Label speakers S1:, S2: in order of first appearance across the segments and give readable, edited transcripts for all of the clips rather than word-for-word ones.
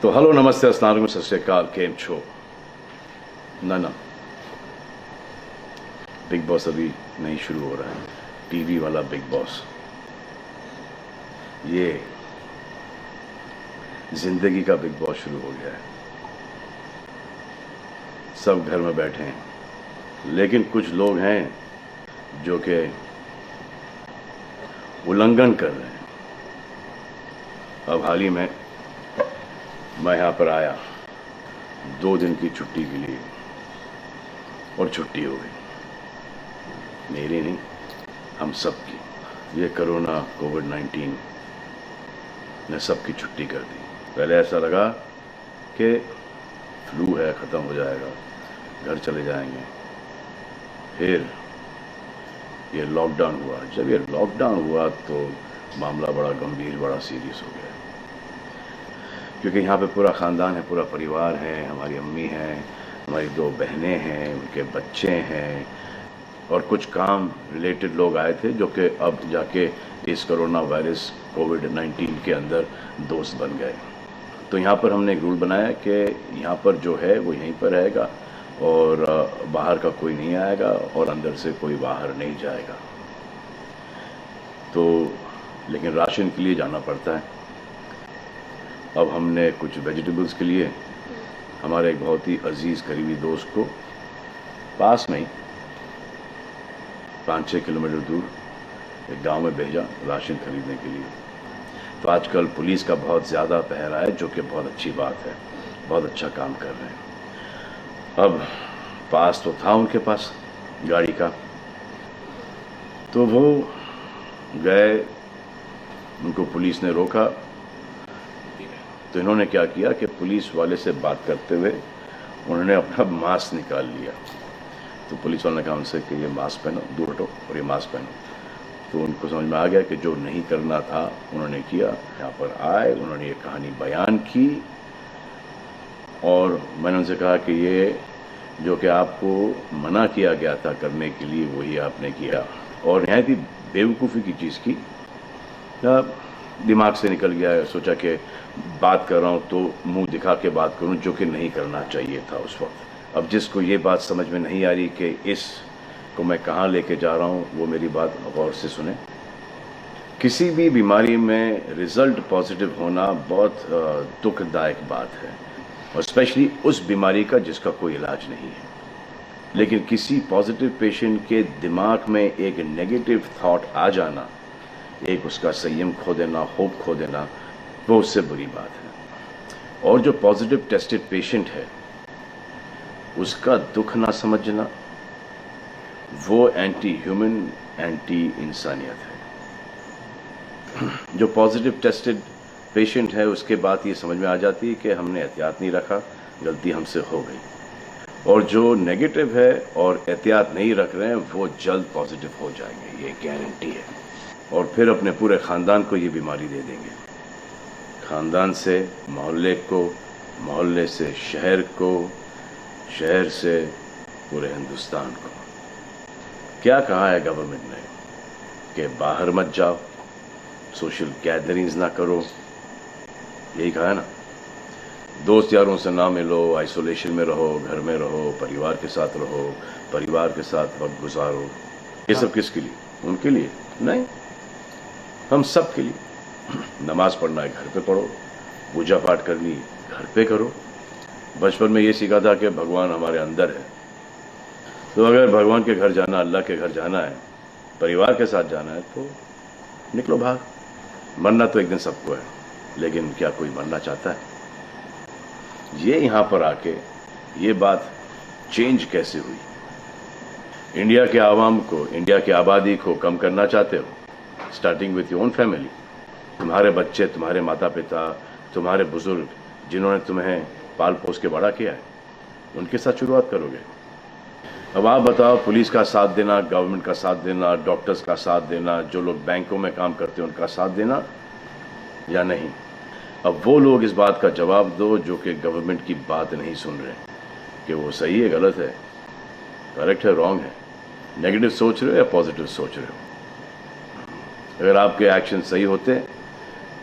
S1: तो हेलो नमस्ते अस्सलाम वालेकुम सत श्री अकाल केम छो ना बिग बॉस अभी नहीं शुरू हो रहा है। टीवी वाला बिग बॉस, ये जिंदगी का बिग बॉस शुरू हो गया है। सब घर में बैठे हैं, लेकिन कुछ लोग हैं जो कि उल्लंघन कर रहे हैं। अब हाल ही में मैं यहाँ पर आया 2 दिन की छुट्टी के लिए, और छुट्टी हो गई। मेरी नहीं, हम सब की। ये कोरोना कोविड-19 ने सबकी छुट्टी कर दी। पहले ऐसा लगा कि फ्लू है, ख़त्म हो जाएगा, घर चले जाएंगे। फिर ये लॉकडाउन हुआ। जब ये लॉकडाउन हुआ तो मामला बड़ा गंभीर, बड़ा सीरियस हो गया, क्योंकि यहाँ पे पूरा ख़ानदान है, पूरा परिवार है। हमारी अम्मी हैं, हमारी 2 बहनें हैं, उनके बच्चे हैं, और कुछ काम रिलेटेड लोग आए थे जो कि अब जाके इस कोरोना वायरस कोविड-19 के अंदर दोस्त बन गए। तो यहाँ पर हमने एक रूल बनाया कि यहाँ पर जो है वो यहीं पर रहेगा, और बाहर का कोई नहीं आएगा, और अंदर से कोई बाहर नहीं जाएगा। तो लेकिन राशन के लिए जाना पड़ता है। अब हमने कुछ वेजिटेबल्स के लिए हमारे एक बहुत ही अजीज़ करीबी दोस्त को पास में ही 5-6 किलोमीटर दूर एक गांव में भेजा राशन खरीदने के लिए। तो आजकल पुलिस का बहुत ज़्यादा पहरा है, जो कि बहुत अच्छी बात है, बहुत अच्छा काम कर रहे हैं। अब पास तो था उनके पास गाड़ी का, तो वो गए, उनको पुलिस ने रोका। तो इन्होंने क्या किया कि पुलिस वाले से बात करते हुए उन्होंने अपना मास्क निकाल लिया। तो पुलिस वाले ने कहा उनसे कि ये मास्क पहनो, दूर हटो और ये मास्क पहनो। तो उनको समझ में आ गया कि जो नहीं करना था उन्होंने किया। यहाँ पर आए, उन्होंने ये कहानी बयान की, और मैंने उनसे कहा कि ये जो कि आपको मना किया गया था करने के लिए, वही आपने किया, और नहायत ही बेवकूफ़ी की चीज़ की। दिमाग से निकल गया। सोचा कि बात कर रहा हूँ तो मुंह दिखा के बात करूँ, जो कि नहीं करना चाहिए था उस वक्त। अब जिसको ये बात समझ में नहीं आ रही कि इसको मैं कहाँ लेके जा रहा हूँ, वो मेरी बात गौर से सुने। किसी भी बीमारी में रिज़ल्ट पॉजिटिव होना बहुत दुखदायक बात है, और स्पेशली उस बीमारी का जिसका कोई इलाज नहीं है। लेकिन किसी पॉजिटिव पेशेंट के दिमाग में एक नेगेटिव थॉट आ जाना, एक उसका संयम खो देना, होप खो देना, वो उससे बुरी बात है। और जो पॉजिटिव टेस्टेड पेशेंट है, उसका दुख ना समझना, वो एंटी ह्यूमन, एंटी इंसानियत है। जो पॉजिटिव टेस्टेड पेशेंट है, उसके बाद ये समझ में आ जाती है कि हमने एहतियात नहीं रखा, गलती हमसे हो गई। और जो नेगेटिव है और एहतियात नहीं रख रहे हैं, वो जल्द पॉजिटिव हो जाएंगे, ये गारंटी है। और फिर अपने पूरे ख़ानदान को ये बीमारी दे देंगे। ख़ानदान से मोहल्ले को, मोहल्ले से शहर को, शहर से पूरे हिंदुस्तान को। क्या कहा है गवर्नमेंट ने कि बाहर मत जाओ, सोशल गैदरिंग्स ना करो, यही कहा है ना। दोस्त यारों से ना मिलो, आइसोलेशन में रहो, घर में रहो, परिवार के साथ रहो, परिवार के साथ वक्त गुजारो। ये सब किसके लिए? उनके लिए नहीं, हम सब के लिए। नमाज पढ़ना है घर पे पढ़ो, पूजा पाठ करनी घर पे करो। बचपन में ये सीखा था कि भगवान हमारे अंदर है, तो अगर भगवान के घर जाना, अल्लाह के घर जाना है, परिवार के साथ जाना है, तो निकलो भाग। मरना तो एक दिन सबको है, लेकिन क्या कोई मरना चाहता है? ये यहाँ पर आके ये बात चेंज कैसे हुई? इंडिया के आवाम को, इंडिया की आबादी को कम करना चाहते हो? Starting with your own family. तुम्हारे बच्चे, तुम्हारे माता पिता, तुम्हारे बुजुर्ग, जिन्होंने तुम्हें पाल पोस के बड़ा किया है, उनके साथ शुरुआत करोगे। अब आप बताओ, पुलिस का साथ देना, गवर्नमेंट का साथ देना, डॉक्टर्स का साथ देना, जो लोग बैंकों में काम करते हैं उनका साथ देना या नहीं? अब वो लोग इस बात का जवाब दो जो कि गवर्नमेंट की बात नहीं सुन रहे, कि वो सही है, गलत है, करेक्ट है, रॉन्ग है, नेगेटिव सोच रहे हो या पॉजिटिव सोच रहे हो। अगर आपके एक्शन सही होते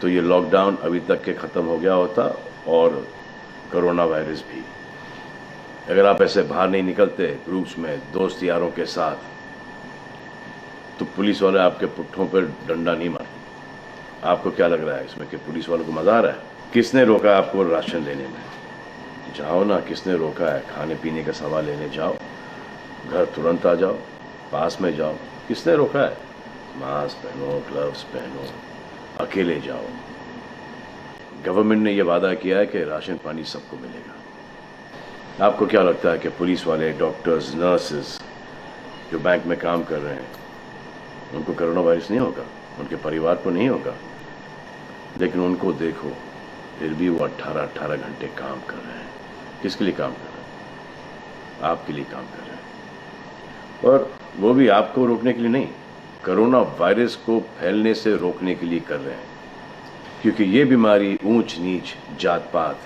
S1: तो ये लॉकडाउन अभी तक के ख़त्म हो गया होता और कोरोना वायरस भी। अगर आप ऐसे बाहर नहीं निकलते ग्रुप्स में दोस्त यारों के साथ, तो पुलिस वाले आपके पुट्ठों पर डंडा नहीं मारते। आपको क्या लग रहा है इसमें कि पुलिस वालों को मजा आ रहा है? किसने रोका आपको राशन लेने में? जाओ ना, किसने रोका है? खाने पीने का सामान लेने जाओ, घर तुरंत आ जाओ, पास में जाओ, किसने रोका है? मास्क पहनो, ग्लव्स पहनो, अकेले जाओ। गवर्नमेंट ने यह वादा किया है कि राशन पानी सबको मिलेगा। आपको क्या लगता है कि पुलिस वाले, डॉक्टर्स, नर्सेस जो बैंक में काम कर रहे हैं, उनको कोरोना वायरस नहीं होगा? उनके परिवार को नहीं होगा? लेकिन उनको देखो, फिर भी वो 18-18 घंटे काम कर रहे हैं। किसके लिए काम कर रहे हैं? आपके लिए काम कर रहे हैं। और वो भी आपको रोकने के लिए नहीं, कोरोना वायरस को फैलने से रोकने के लिए कर रहे हैं। क्योंकि ये बीमारी ऊंच नीच, जात पात,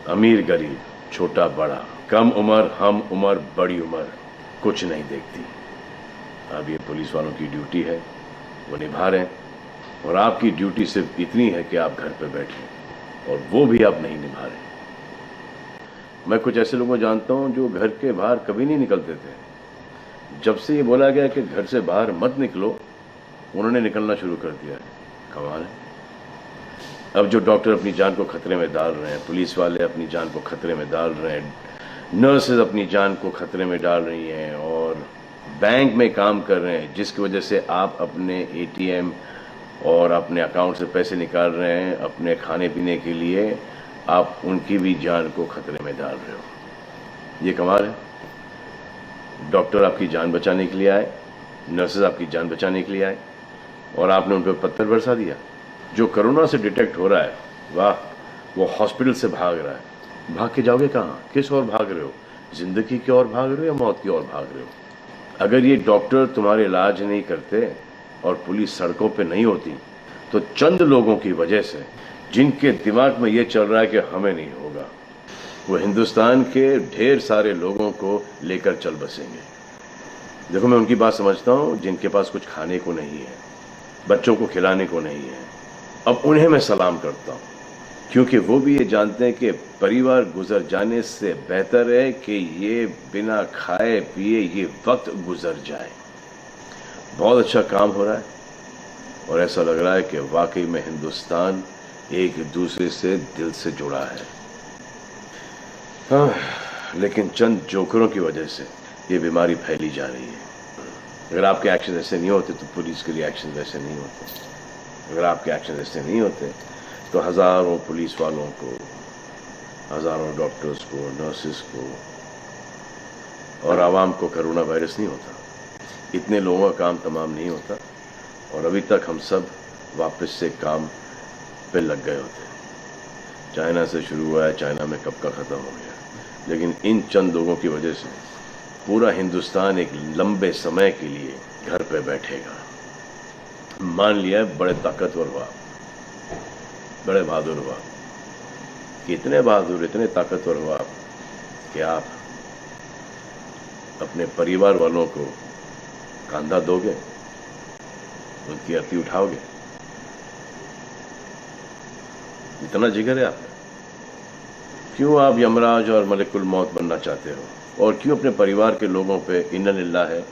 S1: अमीर गरीब, छोटा बड़ा, कम उम्र, हम उम्र, बड़ी उम्र कुछ नहीं देखती। अब ये पुलिस वालों की ड्यूटी है, वो निभा रहे हैं। और आपकी ड्यूटी सिर्फ इतनी है कि आप घर पे बैठें, और वो भी आप नहीं निभा रहे। मैं कुछ ऐसे लोगों को जानता हूं जो घर के बाहर कभी नहीं निकलते थे। जब से ये बोला गया कि घर से बाहर मत निकलो, उन्होंने निकलना शुरू कर दिया है। कमाल है। अब जो डॉक्टर अपनी जान को खतरे में डाल रहे हैं, पुलिस वाले अपनी जान को खतरे में डाल रहे हैं, नर्सेज अपनी जान को खतरे में डाल रही हैं, और बैंक में काम कर रहे हैं, जिसकी वजह से आप अपने एटीएम और अपने अकाउंट से पैसे निकाल रहे हैं अपने खाने पीने के लिए, आप उनकी भी जान को खतरे में डाल रहे हो। ये कमाल है। डॉक्टर आपकी जान बचाने के लिए आए, नर्सेज आपकी जान बचाने के लिए आए, और आपने उन पर पत्थर बरसा दिया। जो कोरोना से डिटेक्ट हो रहा है, वाह, वो हॉस्पिटल से भाग रहा है। भाग के जाओगे कहाँ? किस ओर भाग रहे हो? जिंदगी की ओर भाग रहे हो या मौत की ओर भाग रहे हो? अगर ये डॉक्टर तुम्हारे इलाज नहीं करते और पुलिस सड़कों पे नहीं होती, तो चंद लोगों की वजह से, जिनके दिमाग में ये चल रहा है कि हमें नहीं होगा, वो हिंदुस्तान के ढेर सारे लोगों को लेकर चल बसेंगे। देखो, मैं उनकी बात समझता हूँ जिनके पास कुछ खाने को नहीं है, बच्चों को खिलाने को नहीं है। अब उन्हें मैं सलाम करता हूँ, क्योंकि वो भी ये जानते हैं कि परिवार गुजर जाने से बेहतर है कि ये बिना खाए पिए ये वक्त गुजर जाए। बहुत अच्छा काम हो रहा है, और ऐसा लग रहा है कि वाकई में हिंदुस्तान एक दूसरे से दिल से जुड़ा है। हाँ, लेकिन चंद जोकरों की वजह से ये बीमारी फैली जा रही है। अगर आपके एक्शन ऐसे नहीं होते तो पुलिस के लिए एक्शन वैसे नहीं होते। अगर आपके एक्शन ऐसे नहीं होते तो हज़ारों पुलिस वालों को, हज़ारों डॉक्टर्स को, नर्सेस को और आवाम को कोरोना वायरस नहीं होता। इतने लोगों का काम तमाम नहीं होता, और अभी तक हम सब वापस से काम पे लग गए होते। चाइना से शुरू हुआ है, चाइना में कब का ख़त्म हो गया। लेकिन इन चंद लोगों की वजह से पूरा हिंदुस्तान एक लंबे समय के लिए घर पे बैठेगा। मान लिया बड़े ताकतवर हुआ, बड़े बहादुर हुआ, इतने बहादुर, इतने ताकतवर हुआ कि आप अपने परिवार वालों को कंधा दोगे, उनकी अर्थी उठाओगे। इतना जिगर है आप? क्यों आप यमराज और मलिकुल मौत बनना चाहते हो? और क्यों अपने परिवार के लोगों पे इन्ना लिल्लाह है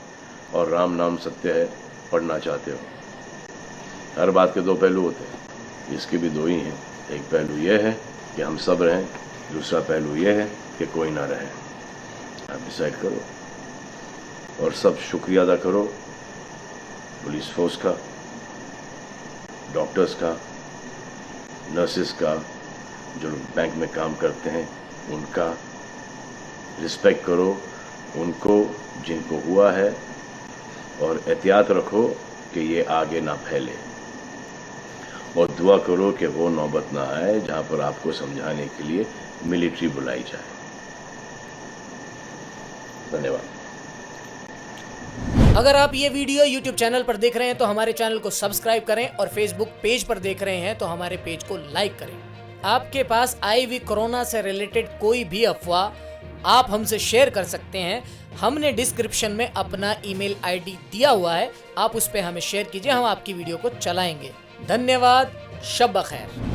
S1: और राम नाम सत्य है पढ़ना चाहते हो? हर बात के दो पहलू होते हैं, इसके भी दो ही हैं। एक पहलू यह है कि हम सब रहें, दूसरा पहलू यह है कि कोई ना रहे। आप डिसाइड करो, और सब शुक्रिया अदा करो पुलिस फोर्स का, डॉक्टर्स का, नर्सेस का, जो बैंक में काम करते हैं उनका। रिस्पेक्ट करो उनको जिनको हुआ है, और एहतियात रखो कि ये आगे ना फैले, और दुआ करो कि वो नौबत ना आए जहां पर आपको समझाने के लिए मिलिट्री बुलाई जाए। धन्यवाद।
S2: अगर आप ये वीडियो YouTube चैनल पर देख रहे हैं तो हमारे चैनल को सब्सक्राइब करें, और Facebook पेज पर देख रहे हैं तो हमारे पेज को लाइक करें। आपके पास आई हुई कोरोना से रिलेटेड कोई भी अफवाह आप हमसे शेयर कर सकते हैं। हमने डिस्क्रिप्शन में अपना ईमेल आईडी दिया हुआ है, आप उस पर हमें शेयर कीजिए, हम आपकी वीडियो को चलाएंगे। धन्यवाद। शब बखैर।